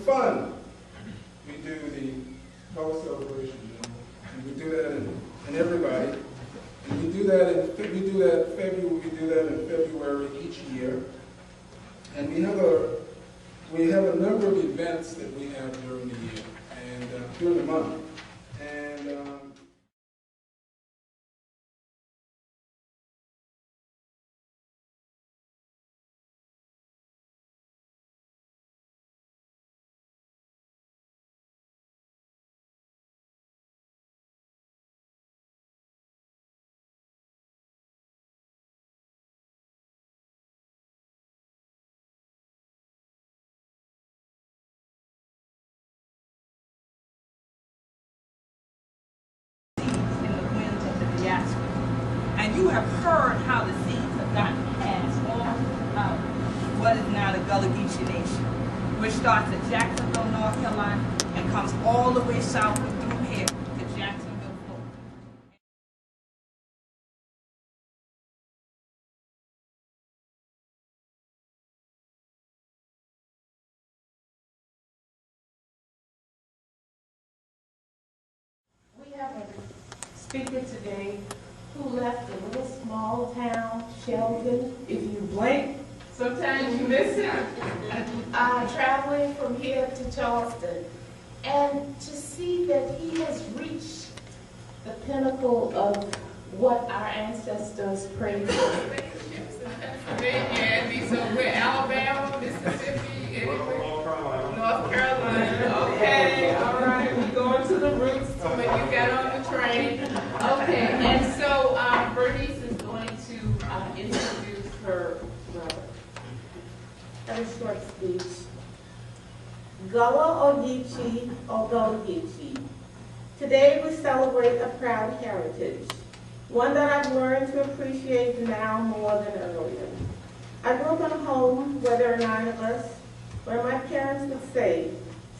fun. We do the color celebration, and we do that in everybody. And we do that in February each year. And we have a number of events that we have during the year and during the month. And and you have heard how the seeds have gotten passed on what is now the Gullah Geechee Nation, which starts at Jacksonville, North Carolina, and comes all the way south and through here to Jacksonville, Florida. We have a speaker today who left a little small town, Sheldon. If you blink, sometimes you miss it. Traveling from here to Charleston. And to see that he has reached the pinnacle of what our ancestors prayed for. Pennsylvania, so we're Alabama, Mississippi, anywhere. North Carolina. Okay, all right, we going to the roots when you got on the train. Okay, and so Bernice is going to introduce her brother. A short speech. Gullah Geechee or Gullah Geechee. Today we celebrate a proud heritage, one that I've learned to appreciate now more than earlier. I grew up in a home where there are 9 of us, where my parents would say,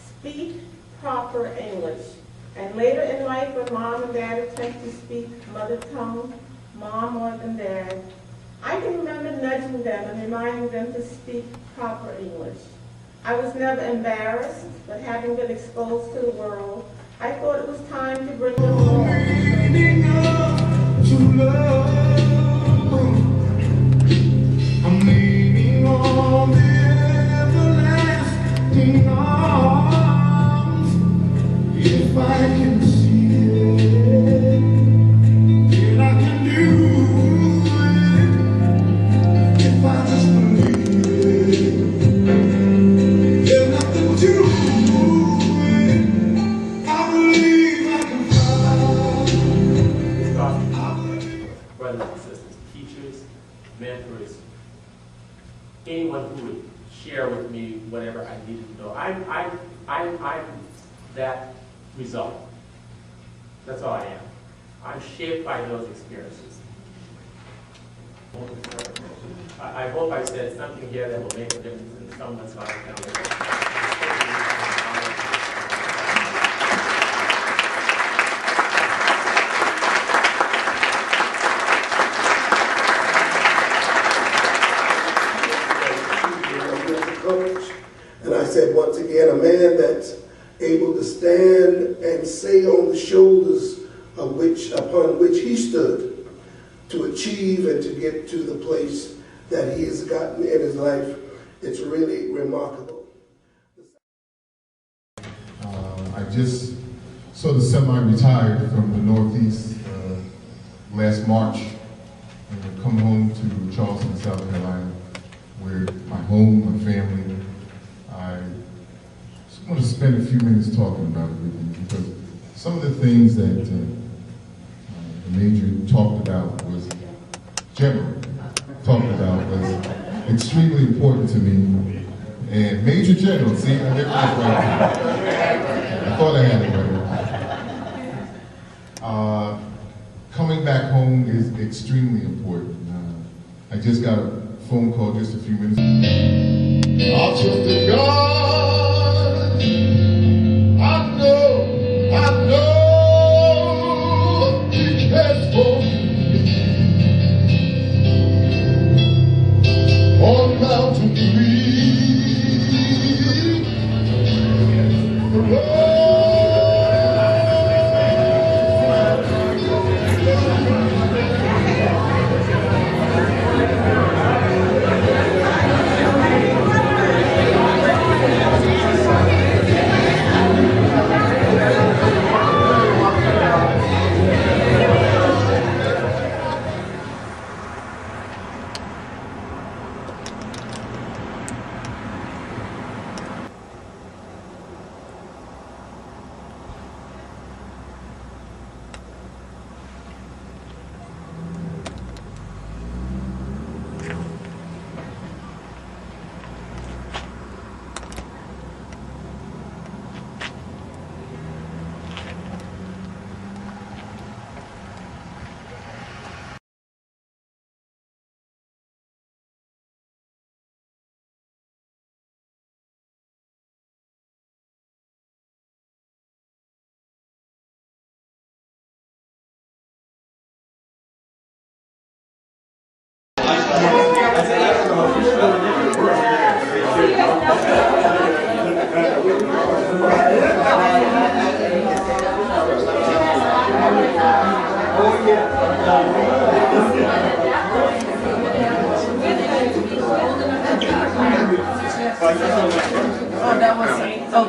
speak proper English. And later in life, when mom and dad attempt to speak mother tongue, mom more than dad, I can remember nudging them and reminding them to speak proper English. I was never embarrassed, but having been exposed to the world, I thought it was time to bring them along. I'm leaning on the everlasting arms. If I can see it, then I can do it. If I just believe it, there's nothing to it. I believe I can fly. Brothers and sisters, teachers, mentors, anyone who would share with me whatever I needed to know. I'm that result. That's all I am. I'm shaped by those experiences. I hope I said something here that will make a difference in someone's life. And I said, once again, a man that's able to stand and say on the shoulders of upon which he stood to achieve and to get to the place that he has gotten in his life, it's really remarkable. I just sort of semi-retired from the Northeast last March and come home to Charleston, South Carolina, where my home, my family. I just want to spend a few minutes talking about it with you because some of the things that the Major talked about was extremely important to me. And Major General, see, I did that right. I thought I had it right. Coming back home is extremely important. I just got a phone call just a few minutes ago. I'll trust in God. I know He cares for me. On Mountain Green,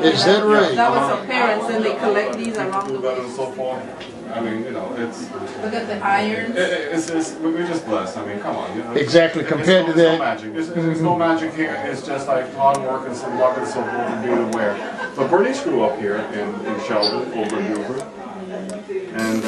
Is that right? That was her parents, and they collect these along the way. And so forth. I mean, you know, it's Look at the irons. we're just blessed. I mean, come on. You know, Exactly, compared to it's no that. magic. There's no magic here. It's just like hard work and some luck and so forth and being aware. But Bernice grew up here in Sheldon, over in Newburgh. And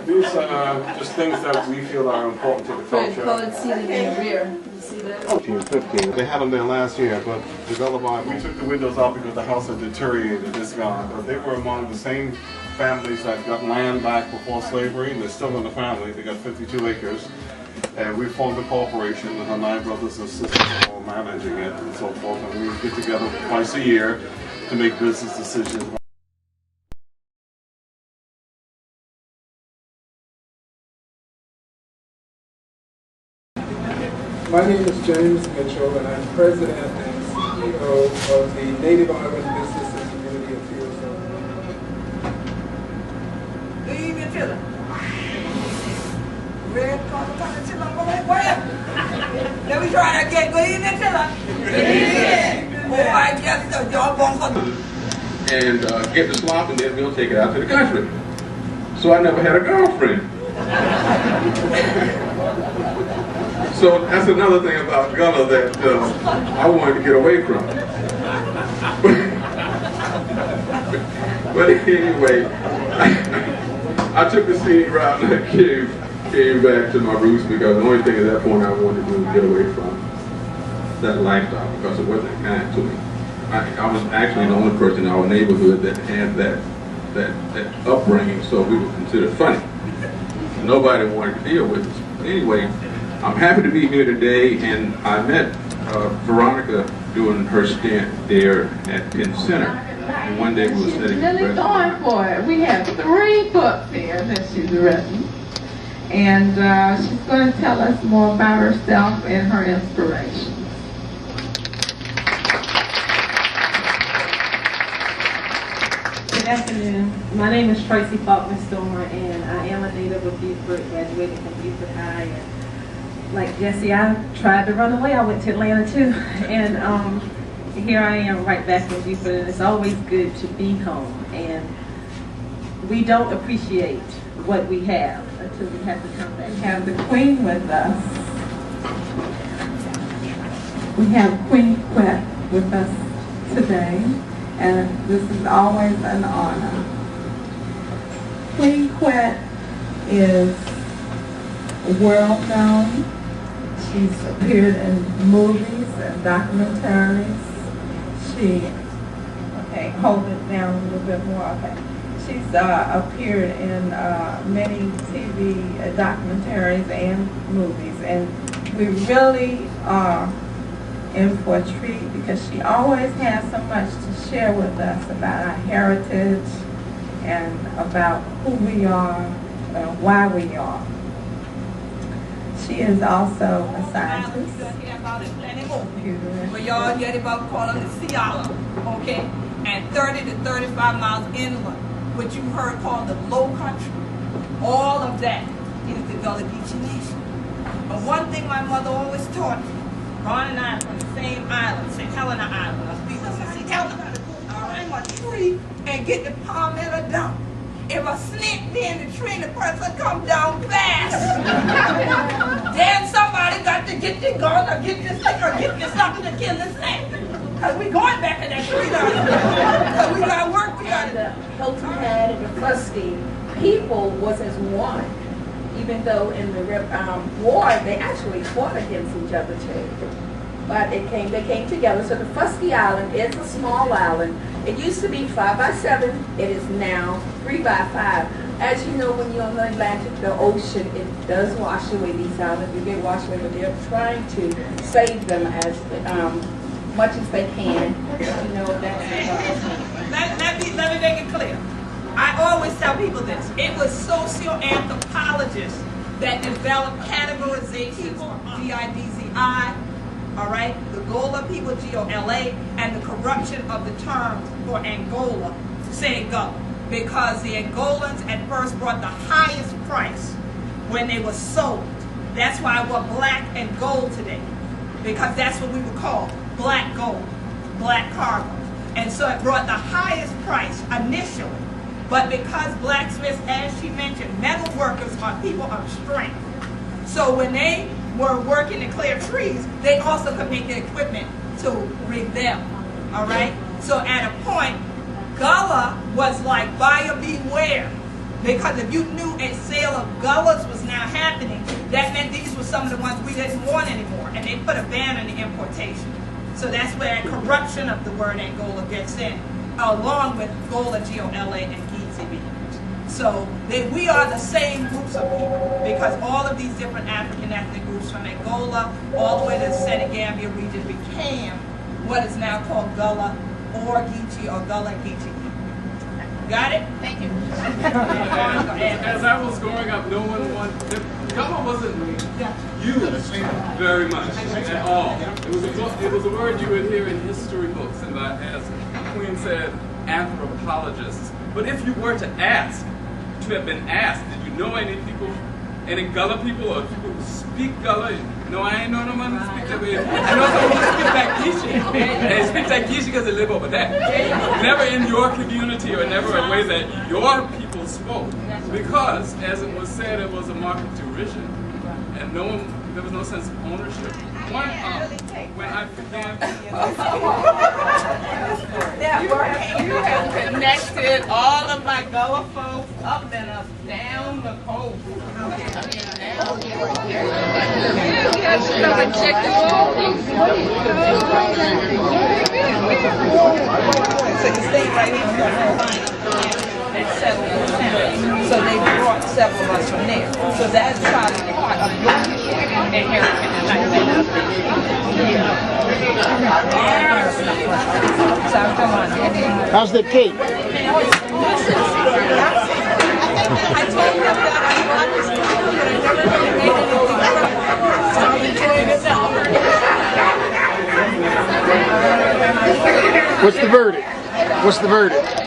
these are just things that we feel are important to the culture. Colored seating in the rear. You see that? 14, 15. They had them there last year, but development, we took the windows out because the house had deteriorated, it's gone. But they were among the same families that got land back before slavery, and they're still in the family. They got 52 acres. And we formed a corporation, and our 9 brothers and sisters are all managing it and so forth. And we get together twice a year to make business decisions. My name is James Mitchell, and I'm president and CEO of the Native Island Business and Community Affairs Organization. Good evening, Tiller. Red collar, color, Tiller, go ahead, where? Let me try that again. Good evening, Tiller. Good evening. Oh, I guess the jawbone. And get the slop, and then we'll take it out to the country. So I never had a girlfriend. So that's another thing about Gullah that I wanted to get away from. But anyway, I took the scenic route and I came back to my roots because the only thing at that point I wanted to do was get away from that lifestyle because it wasn't kind to me. I was actually the only person in our neighborhood that had that upbringing, so we were considered funny. Nobody wanted to deal with us. But anyway, I'm happy to be here today, and I met Veronica doing her stint there at Penn Center. And one day we were sitting She's really going for it. We have 3 books here that she's written. And she's going to tell us more about herself and her inspirations. Good afternoon. My name is Tracy Faulkner Stormer, and I am a native of Beaufort, graduated from Beaufort High. And like Jesse, I tried to run away. I went to Atlanta too, and here I am right back in Beaufort, and it's always good to be home. And we don't appreciate what we have until we have to come back. We have the Queen with us. We have Queen Quet with us today, and this is always an honor. Queen Quet is world known. She's appeared in movies and documentaries. Okay, hold it down a little bit more, okay. She's appeared in many TV documentaries and movies, and we really are in for a treat because she always has so much to share with us about our heritage and about who we are and why we are. She is also a scientist. But y'all get about calling the Sea Island, okay? And 30 to 35 miles inland, what you heard called the Low Country. All of that is the Gullah Geechee Nation. But one thing my mother always taught me, Ron and I are from the same island, St. Helena Island. I speak of St. Helena. I climb a tree and get the palmetto down. If a snake be in the tree and the person come down fast, then somebody got to get the gun or get this stick or get this something to kill the snake. Because we going back in that tree now. Because we got work we got to do. The Hilton Head and the Fusky people was as one. Even though in the war, they actually fought against each other too. But they came together. So the Fusky Island is a small island. It used to be 5 by 7. It is now 3 by 5. As you know, when you're on the Atlantic, the ocean, it does wash away these islands. They get washed away, but they're trying to save them as much as they can. You know, Let me make it clear. I always tell people this. It was socioanthropologists that developed categorizations, G-I-D-Z-I, all right, the Gola people, G-O-L-A, and the corruption of the terms for Angola, saying Gullah, because the Angolans at first brought the highest price when they were sold. That's why we're black and gold today, because that's what we would call black gold, black cargo. And so it brought the highest price initially. But because blacksmiths, as she mentioned, metal workers are people of strength. So when they were working to clear trees, they also could make the equipment to rig them, all right? So at a point, Gullah was like buyer beware, because if you knew a sale of Gullahs was now happening, that meant these were some of the ones we didn't want anymore, and they put a ban on the importation. So that's where corruption of the word Angola gets in, along with Gola, G-O-L-A, and Gizibi. So we are the same groups of people, because all of these different African ethnic groups from Angola all the way to the Senegambia region became what is now called Gullah or Geechee or Gullah Geechee. Got it? Thank you. As I was growing up, no one wanted, Gullah wasn't used very much at all. It was a word you would hear in history books, and as Queen said, anthropologists. But if you were to ask, to have been asked, did you know any people, any Gullah people or people who speak Gullah? No, I ain't know no one who speak that way. I know someone who speaks like Geechee. And they speak like Geechee because they live over there. Never in your community or never a way that your people spoke. Because, as it was said, it was a mark of derision. And no one, there was no sense of ownership. When I began... You have connected all of my Gullah folks up and up down the coast. So you stay right here and settle in the town. So they brought several of us from there. So that's probably part of your inheritance. How's the cake? I told them that I brought this to but I never made anything. What's the verdict? What's the verdict?